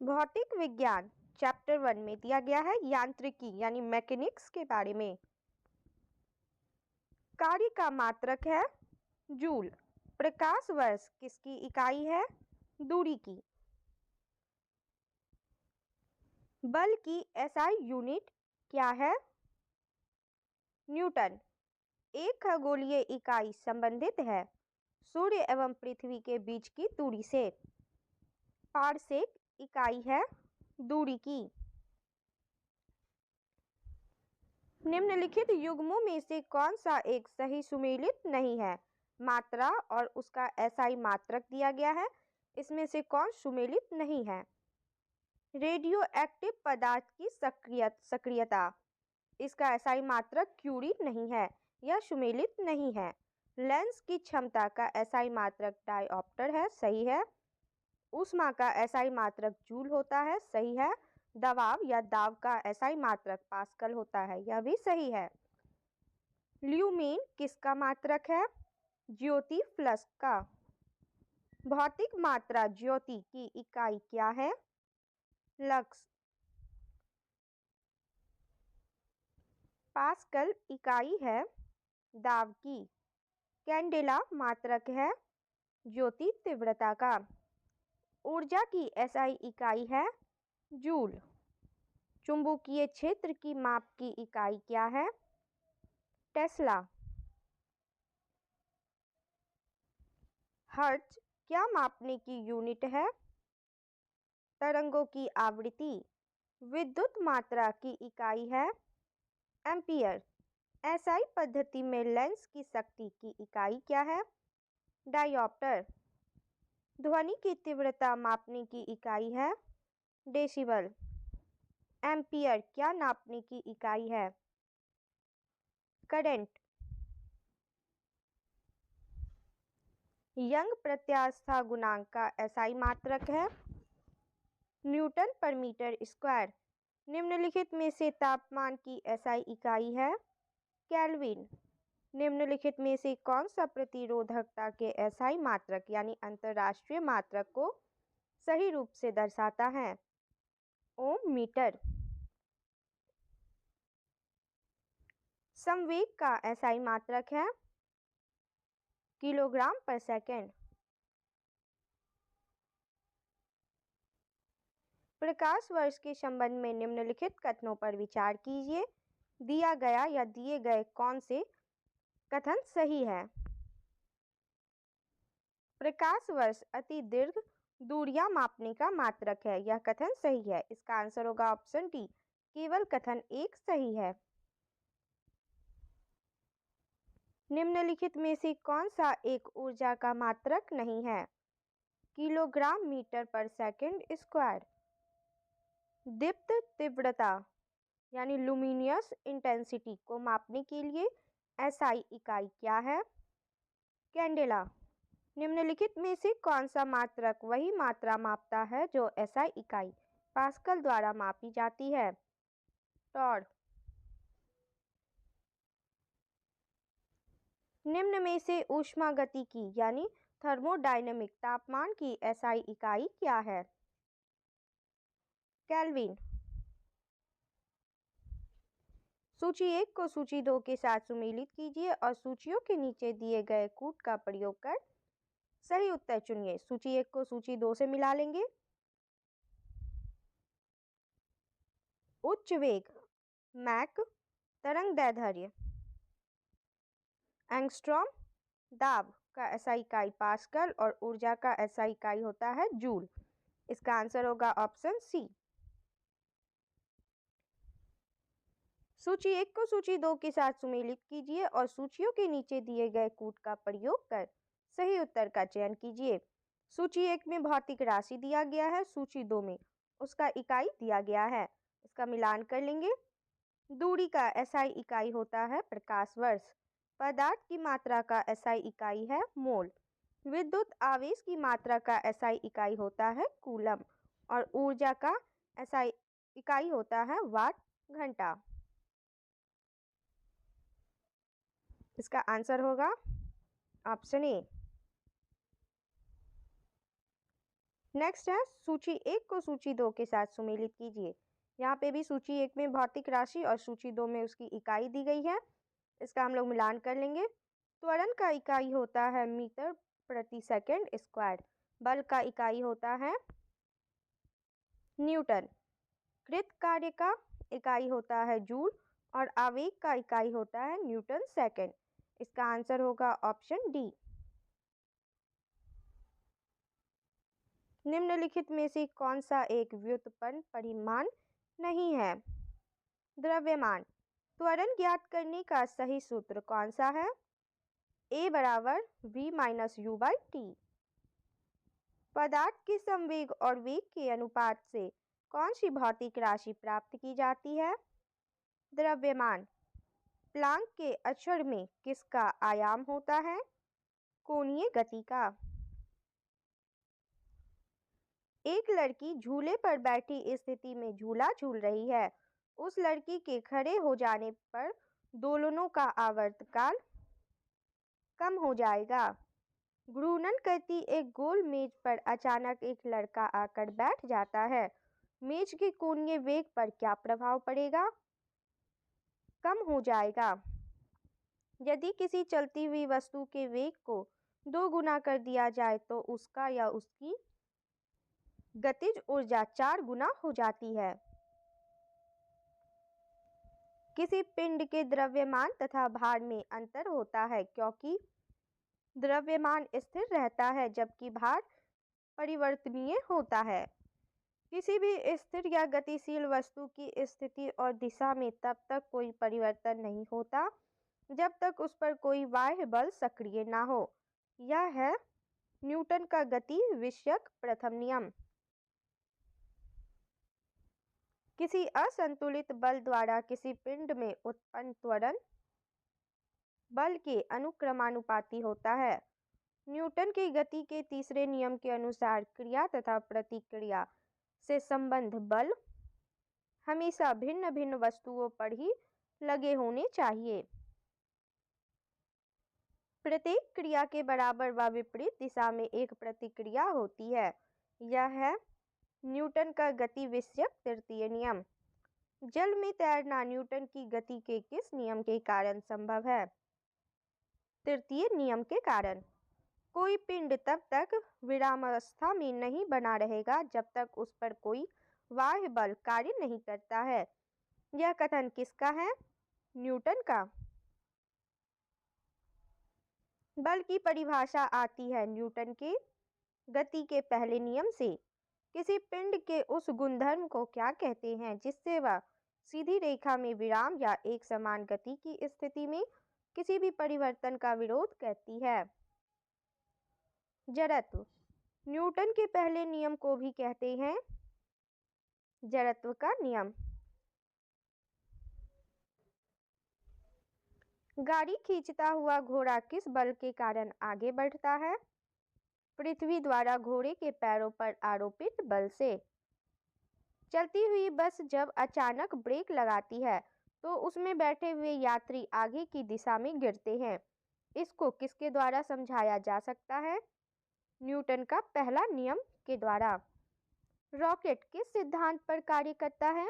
भौतिक विज्ञान चैप्टर 1 में दिया गया है यांत्रिकी यानी मैकेनिक्स के बारे में। कार्य का मात्रक है जूल। प्रकाश वर्ष किसकी इकाई है? दूरी की। बल की एसआई यूनिट क्या है? न्यूटन। एक खगोलीय इकाई संबंधित है सूर्य एवं पृथ्वी के बीच की दूरी से। पारसेक इकाई है दूरी की। निम्नलिखित युग्मों में से कौन सा एक सही सुमेलित नहीं है? मात्रा और उसका एसआई मात्रक दिया गया है, इसमें से कौन सुमेलित नहीं है? रेडियो एक्टिव पदार्थ की सक्रियता, इसका एसआई मात्रक क्यूरी नहीं है, यह सुमेलित नहीं है। लेंस की क्षमता का एसआई मात्रक डायऑप्टर है, सही है। ऊष्मा का एसआई मात्रक जूल होता है, सही है। दबाव या दाब का एसआई मात्रक पास्कल होता है, यह भी सही है। ल्यूमेन किसका मात्रक है? ज्योति फ्लक्स का। भौतिक मात्रा ज्योति की इकाई क्या है? लक्स। पास्कल इकाई है दाब की। कैंडेला मात्रक है ज्योति तीव्रता का। ऊर्जा की एसआई इकाई है जूल। चुंबकीय क्षेत्र की माप की इकाई क्या है? टेस्ला। हर्ट्ज क्या मापने की यूनिट है? तरंगों की आवृत्ति। विद्युत मात्रा की इकाई है एम्पियर। एसआई पद्धति में लेंस की शक्ति की इकाई क्या है? डायोप्टर। ध्वनि की तीव्रता मापने की इकाई है डेसिबल। एम्पियर क्या नापने की इकाई है? करंट। यंग प्रत्यास्था गुणांक का एसआई मात्रक है न्यूटन पर मीटर स्क्वायर। निम्नलिखित में से तापमान की एसआई इकाई है केल्विन। निम्नलिखित में से कौन सा प्रतिरोधकता के एसआई मात्रक यानी अंतरराष्ट्रीय मात्रक को सही रूप से दर्शाता है? ओम मीटर। संवेग का एसआई मात्रक है किलोग्राम पर सेकंड। प्रकाश वर्ष के संबंध में निम्नलिखित कथनों पर विचार कीजिए। दिया गया या दिए गए कौन से कथन सही है? प्रकाश वर्ष अति दीर्घ दूरियां मापने का मात्रक है, यह कथन सही है। इसका आंसर होगा ऑप्शन डी, केवल कथन एक सही है। निम्नलिखित में से कौन सा एक ऊर्जा का मात्रक नहीं है? किलोग्राम मीटर पर सेकंड स्क्वायर। दीप्त तीव्रता यानी लुमिनियस इंटेंसिटी को मापने के लिए एसआई इकाई क्या है? कैंडेला। निम्नलिखित में से कौन सा मात्रक वही मात्रा मापता है जो एसआई इकाई पास्कल द्वारा मापी जाती है? टॉर्ड। निम्न में से ऊष्मागतिकी यानी थर्मोडायनेमिक तापमान की एसआई इकाई क्या है? केल्विन। सूची 1 को सूची 2 के साथ सुमेलित कीजिए और सूचियों के नीचे दिए गए कूट का प्रयोग कर सही उत्तर चुनिए। सूची 1 को सूची 2 से मिला लेंगे। उच्च वेग मैक, तरंग दैर्ध्य एंगस्ट्रॉम, दाब का एसआई इकाई पास्कल और ऊर्जा का एसआई इकाई होता है जूल। इसका आंसर होगा ऑप्शन सी। सूची 1 को सूची 2 के साथ सुमेलित कीजिए और सूचियों के नीचे दिए गए कूट का प्रयोग कर सही उत्तर का चयन कीजिए। सूची 1 में भौतिक राशि दिया गया है, सूची 2 में उसका इकाई दिया गया है। इसका मिलान कर लेंगे। दूरी का एसआई इकाई होता है प्रकाश वर्ष। पदार्थ की मात्रा का एसआई इकाई है मोल। विद्युत आवेश की मात्रा का एसआई इकाई होता है कूलम और ऊर्जा का एसआई इकाई होता है वाट घंटा। इसका आंसर होगा ऑप्शन ए। नेक्स्ट है सूची 1 को सूची 2 के साथ सुमेलित कीजिए। यहाँ पे भी सूची 1 में भौतिक राशि और सूची 2 में उसकी इकाई दी गई है। इसका हम लोग मिलान कर लेंगे। त्वरण का इकाई होता है मीटर प्रति सेकंड स्क्वायर। बल का इकाई होता है न्यूटन। कृत कार्य का इकाई होता है जूल और आवेग का इकाई होता है न्यूटन सेकंड। इसका आंसर होगा ऑप्शन डी। निम्नलिखित में से कौन सा एक व्युत्पन्न परिमाण नहीं है? द्रव्यमान। त्वरण ज्ञात करने का सही सूत्र कौन सा है? A बराबर v minus you by T. पदार्थ के संवेग और वेग के अनुपात से कौन सी भौतिक राशि प्राप्त की जाती है? द्रव्यमान। प्लांक के अक्षर में किसका आयाम होता है? कोणीय गति का। एक लड़की झूले पर बैठी स्थिति में झूला झूल रही है। उस लड़की के खड़े हो जाने पर दोलनों का आवर्तकाल कम हो जाएगा। घूर्णन करती एक गोल मेज पर अचानक एक लड़का आकर बैठ जाता है। मेज के कोणीय वेग पर क्या प्रभाव पड़ेगा? कम हो जाएगा। यदि किसी चलती हुई वस्तु के वेग को 2 गुना कर दिया जाए तो उसका या उसकी गतिज ऊर्जा 4 गुना हो जाती है। किसी पिंड के द्रव्यमान तथा भार में अंतर होता है क्योंकि द्रव्यमान स्थिर रहता है जबकि भार परिवर्तनीय होता है। किसी भी स्थिर या गतिशील वस्तु की स्थिति और दिशा में तब तक कोई परिवर्तन नहीं होता जब तक उस पर कोई बाह्य बल सक्रिय ना हो। यह है न्यूटन का गति विषयक प्रथम नियम। किसी असंतुलित बल द्वारा किसी पिंड में उत्पन्न त्वरण बल के अनुक्रमानुपाती होता है। न्यूटन की गति के तीसरे नियम के अनुसार क्रिया तथा प्रतिक्रिया से संबंध बल हमेशा भिन्न भिन्न वस्तुओं पर ही लगे होने चाहिए। प्रत्येक क्रिया के बराबर व विपरीत दिशा में एक प्रतिक्रिया होती है। यह है न्यूटन का गति विषयक तृतीय नियम। जल में तैरना न्यूटन की गति के किस नियम के कारण संभव है? तृतीय नियम के कारण। कोई पिंड तब तक विरामावस्था में नहीं बना रहेगा जब तक उस पर कोई बाह्य बल कार्य नहीं करता है। यह कथन किसका है? न्यूटन का। बल की परिभाषा आती है न्यूटन के गति के पहले नियम से। किसी पिंड के उस गुणधर्म को क्या कहते हैं जिससे वह सीधी रेखा में विराम या एक समान गति की स्थिति में किसी भी परिवर्तन का विरोध करती है? जड़त्व। न्यूटन के पहले नियम को भी कहते हैं जड़त्व का नियम। गाड़ी खींचता हुआ घोड़ा किस बल के कारण आगे बढ़ता है? पृथ्वी द्वारा घोड़े के पैरों पर आरोपित बल से। चलती हुई बस जब अचानक ब्रेक लगाती है तो उसमें बैठे हुए यात्री आगे की दिशा में गिरते हैं। इसको किसके द्वारा समझाया जा सकता है? न्यूटन का पहला नियम के द्वारा। रॉकेट किस सिद्धांत पर कार्य करता है?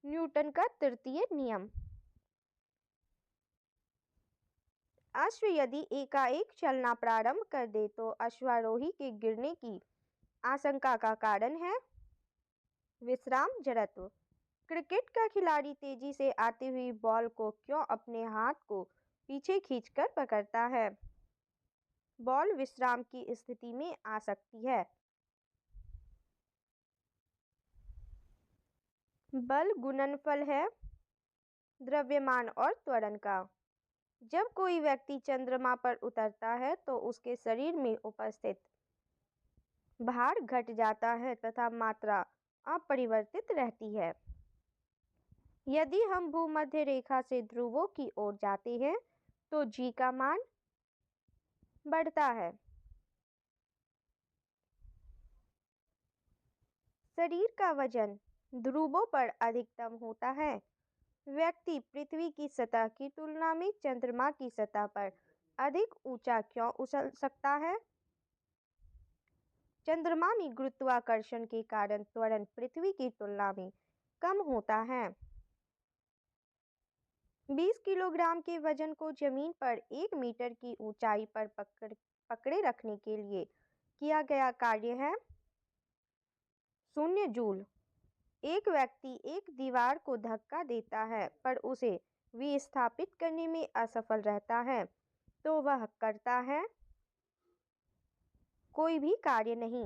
न्यूटन का तृतीय नियम। अश्व यदि एकाएक चलना प्रारंभ कर दे तो अश्वारोही के गिरने की आशंका का कारण है विश्राम जड़त्व। क्रिकेट का खिलाड़ी तेजी से आती हुई बॉल को क्यों अपने हाथ को पीछे खींचकर पकड़ता है? बॉल विश्राम की स्थिति में आ सकती है। बल गुणनफल है द्रव्यमान और त्वरण का। जब कोई व्यक्ति चंद्रमा पर उतरता है तो उसके शरीर में उपस्थित भार घट जाता है तथा मात्रा अपरिवर्तित रहती है। यदि हम भूमध्य रेखा से ध्रुवों की ओर जाते हैं तो g का मान बढ़ता है। शरीर का वजन ध्रुवों पर अधिकतम होता है। व्यक्ति पृथ्वी की सतह की तुलना में चंद्रमा की सतह पर अधिक ऊंचा क्यों उछल सकता है? चंद्रमा में गुरुत्वाकर्षण के कारण त्वरण पृथ्वी की तुलना में कम होता है। 20 किलोग्राम के वजन को जमीन पर 1 मीटर की ऊंचाई पर पकड़े रखने के लिए किया गया कार्य है 0 जूल। एक व्यक्ति एक दीवार को धक्का देता है पर उसे विस्थापित करने में असफल रहता है तो वह करता है कोई भी कार्य नहीं।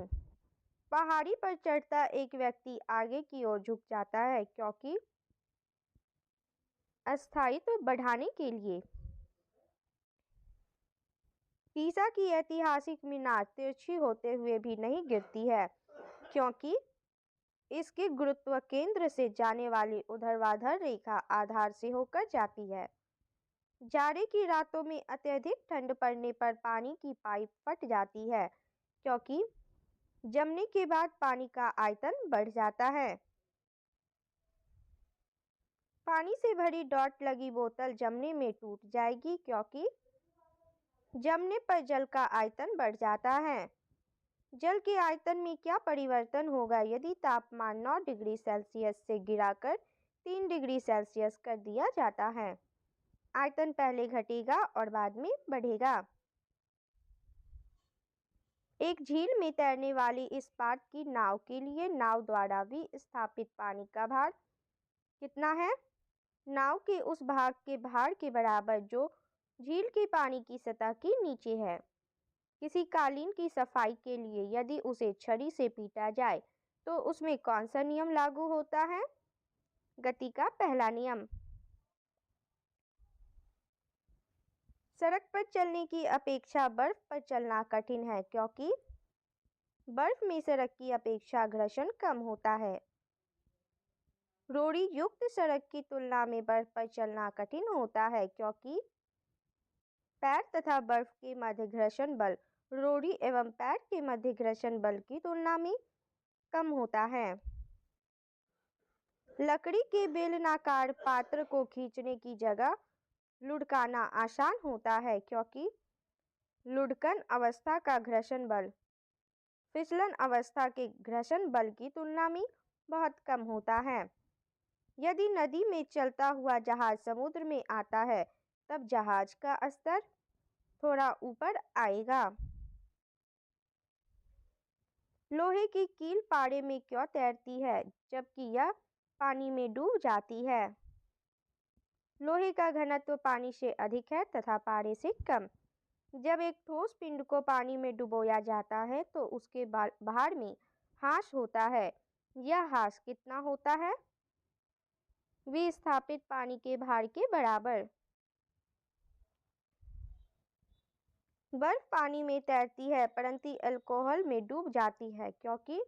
पहाड़ी पर चढ़ता एक व्यक्ति आगे की ओर झुक जाता है क्योंकि स्थायित्व बढ़ाने के लिए। पीसा की ऐतिहासिक मीनार तिरछी होते हुए भी नहीं गिरती है क्योंकि इसके गुरुत्व केंद्र से जाने वाली ऊर्ध्वाधर रेखा आधार से होकर जाती है। जाड़े की रातों में अत्यधिक ठंड पड़ने पर पानी की पाइप फट जाती है क्योंकि जमने के बाद पानी का आयतन बढ़ जाता है। पानी से भरी डॉट लगी बोतल जमने में टूट जाएगी क्योंकि जमने पर जल का आयतन बढ़ जाता है। जल के आयतन में क्या परिवर्तन होगा यदि तापमान 9 डिग्री सेल्सियस से गिराकर 3 डिग्री सेल्सियस कर दिया जाता है? आयतन पहले घटेगा और बाद में बढ़ेगा। एक झील में तैरने वाली इस्पात की नाव के लिए नाव द्वारा विस्थापित पानी का भार कितना है? नाव के उस भाग के भार के बराबर जो झील के पानी की सतह के नीचे है। किसी कालीन की सफाई के लिए यदि उसे छड़ी से पीटा जाए तो उसमें कौन सा नियम लागू होता है? गति का पहला नियम। सड़क पर चलने की अपेक्षा बर्फ पर चलना कठिन है क्योंकि बर्फ में सड़क की अपेक्षा घर्षण कम होता है। रोड़ी युक्त सड़क की तुलना में बर्फ पर चलना कठिन होता है क्योंकि पैर तथा बर्फ के मध्य घर्षण बल रोड़ी एवं पैर के मध्य घर्षण बल की तुलना में कम होता है। लकड़ी के बेलनाकार पात्र को खींचने की जगह लुढ़काना आसान होता है क्योंकि लुढ़कन अवस्था का घर्षण बल फिसलन अवस्था के घर्षण बल की तुलना में बहुत कम होता है। यदि नदी में चलता हुआ जहाज समुद्र में आता है तब जहाज का स्तर थोड़ा ऊपर आएगा। लोहे की कील पाड़े में क्यों तैरती है जबकि यह पानी में डूब जाती है? लोहे का घनत्व पानी से अधिक है तथा पाड़े से कम। जब एक ठोस पिंड को पानी में डुबोया जाता है तो उसके भार में ह्रास होता है। यह ह्रास कितना होता है? विस्थापित पानी के भार के बराबर। बर्फ पानी में तैरती है परंतु अल्कोहल में डूब जाती है क्योंकि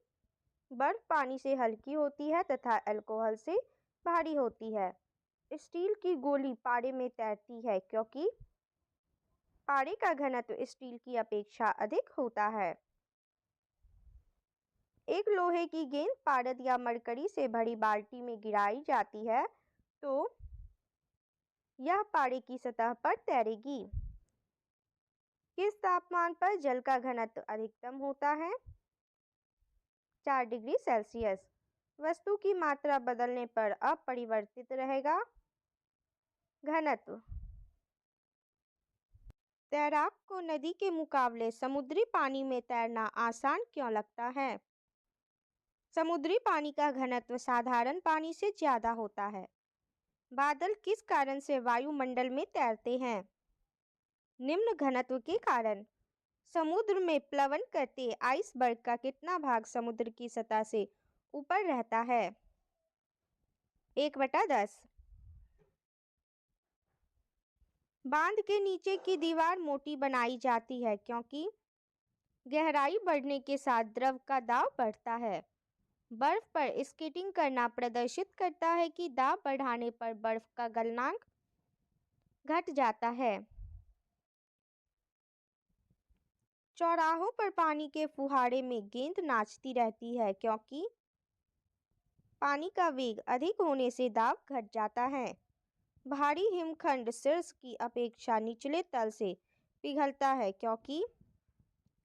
बर्फ पानी से हल्की होती है तथा अल्कोहल से भारी होती है। स्टील की गोली पारे में तैरती है क्योंकि पारे का घनत्व स्टील की अपेक्षा अधिक होता है। एक लोहे की गेंद पारद या मरकरी से भरी बाल्टी में गिराई जाती है तो यह पारे की सतह पर तैरेगी। किस तापमान पर जल का घनत्व अधिकतम होता है? 4 डिग्री सेल्सियस। वस्तु की मात्रा बदलने पर अपरिवर्तित रहेगा। घनत्व। तैराक को नदी के मुकाबले समुद्री पानी में तैरना आसान क्यों लगता है? समुद्री पानी का घनत्व साधारण पानी से ज्यादा होता है। बादल किस कारण से वायुमंडल में तैरते हैं? निम्न घनत्व के कारण। समुद्र में प्लवन करते आइसबर्ग का कितना भाग समुद्र की सतह से ऊपर रहता है? 1/10। बांध के नीचे की दीवार मोटी बनाई जाती है क्योंकि गहराई बढ़ने के साथ द्रव का दाब बढ़ता है। बर्फ पर स्केटिंग करना प्रदर्शित करता है कि दाब बढ़ाने पर बर्फ का गलनांक घट जाता है। चौराहों पर पानी के फुहारे में गेंद नाचती रहती है क्योंकि पानी का वेग अधिक होने से दाब घट जाता है। भारी हिमखंड शीर्ष की अपेक्षा निचले तल से पिघलता है क्योंकि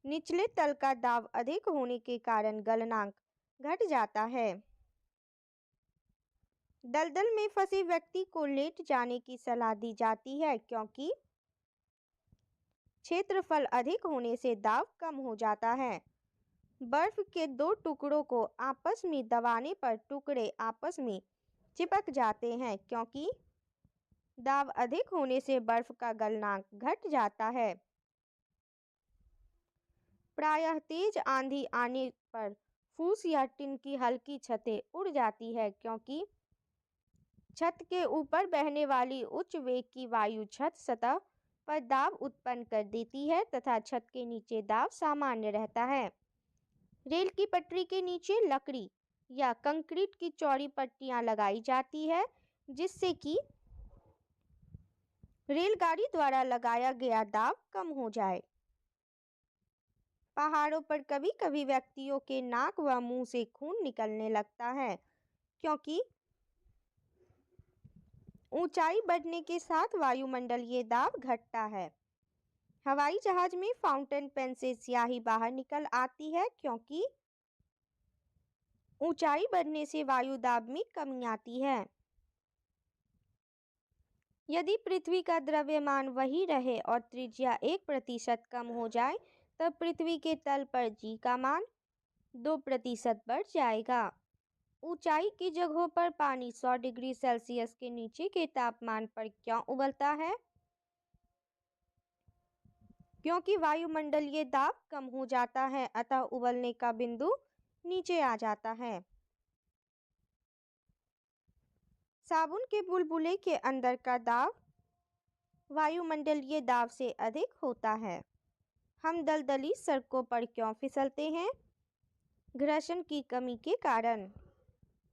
निचले तल का दाब अधिक होने के कारण गलनांक घट जाता है। दलदल में फंसे व्यक्ति को लेट जाने की सलाह दी जाती है क्योंकि क्षेत्रफल अधिक होने से दाब कम हो जाता है। बर्फ के दो टुकड़ों को आपस में दबाने पर टुकड़े आपस में चिपक जाते हैं क्योंकि दाब अधिक होने से बर्फ का गलनांक घट जाता है। प्रायः तेज आंधी आने पर फूस या टिन की हल्की छतें उड़ जाती है क्योंकि छत के ऊपर बहने वाली उच्च वेग की वायु छत सतह पर दाब उत्पन्न कर देती है तथा छत के नीचे दाब सामान्य रहता है। रेल की पटरी के नीचे लकड़ी या कंक्रीट की चौड़ी पट्टियां लगाई जाती है जिससे कि रेलगाड़ी द्वारा लगाया गया दाब कम हो जाए। पहाड़ों पर कभी-कभी व्यक्तियों के नाक व मुंह से खून निकलने लगता है क्योंकि ऊंचाई बढ़ने के साथ वायुमंडलीय दाब घटता है। हवाई जहाज में फाउंटेन पेन से स्याही बाहर निकल आती है क्योंकि ऊंचाई बढ़ने से वायु दाब में कमी आती है। यदि पृथ्वी का द्रव्यमान वही रहे और त्रिज्या 1% कम हो जाए तब पृथ्वी के तल पर जी का मान 2% बढ़ जाएगा। ऊंचाई की जगहों पर पानी 100 डिग्री सेल्सियस के नीचे के तापमान पर क्यों उबलता है? क्योंकि वायुमंडलीय दाब कम हो जाता है अतः उबलने का बिंदु नीचे आ जाता है। साबुन के बुलबुले के अंदर का दाब वायुमंडलीय दाब से अधिक होता है। हम दलदली सड़कों पर क्यों फिसलते हैं? घर्षण की कमी के कारण।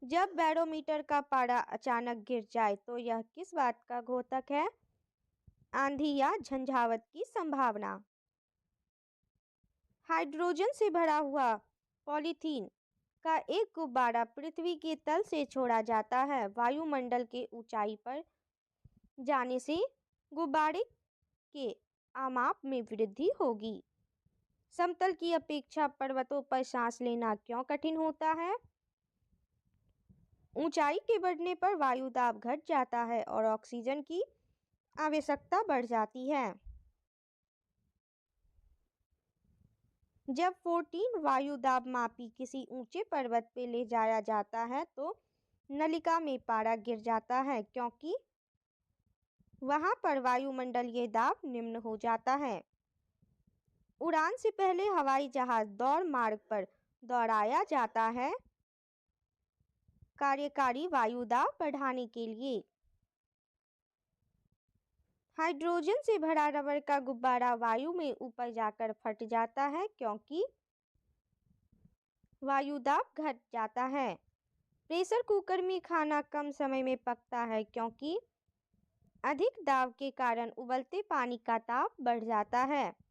जब बैरोमीटर का पारा अचानक गिर जाए तो यह किस बात का घोतक है? आंधी या झंझावात की संभावना। हाइड्रोजन से भरा हुआ पॉलीथीन का एक गुब्बारा पृथ्वी के तल से छोड़ा जाता है। वायुमंडल के ऊंचाई पर जाने से गुब्बारे के आमाप में वृद्धि होगी। समतल की अपेक्षा पर्वतों पर सांस लेना क्यों कठिन होता है? ऊंचाई के बढ़ने पर वायु दाब घट जाता है और ऑक्सीजन की आवश्यकता बढ़ जाती है। जब 14 वायु दाब मापी किसी ऊंचे पर्वत पर ले जाया जाता है तो नलिका में पारा गिर जाता है क्योंकि वहां पर वायुमंडलीय दाब निम्न हो जाता है। उड़ान से पहले हवाई जहाज दौड़ मार्ग पर दौड़ाया जाता है कार्यकारी वायु दाब बढ़ाने के लिए। हाइड्रोजन से भरा रबर का गुब्बारा वायु में ऊपर जाकर फट जाता है क्योंकि वायु दाब घट जाता है। प्रेशर कुकर में खाना कम समय में पकता है क्योंकि अधिक दाब के कारण उबलते पानी का ताप बढ़ जाता है।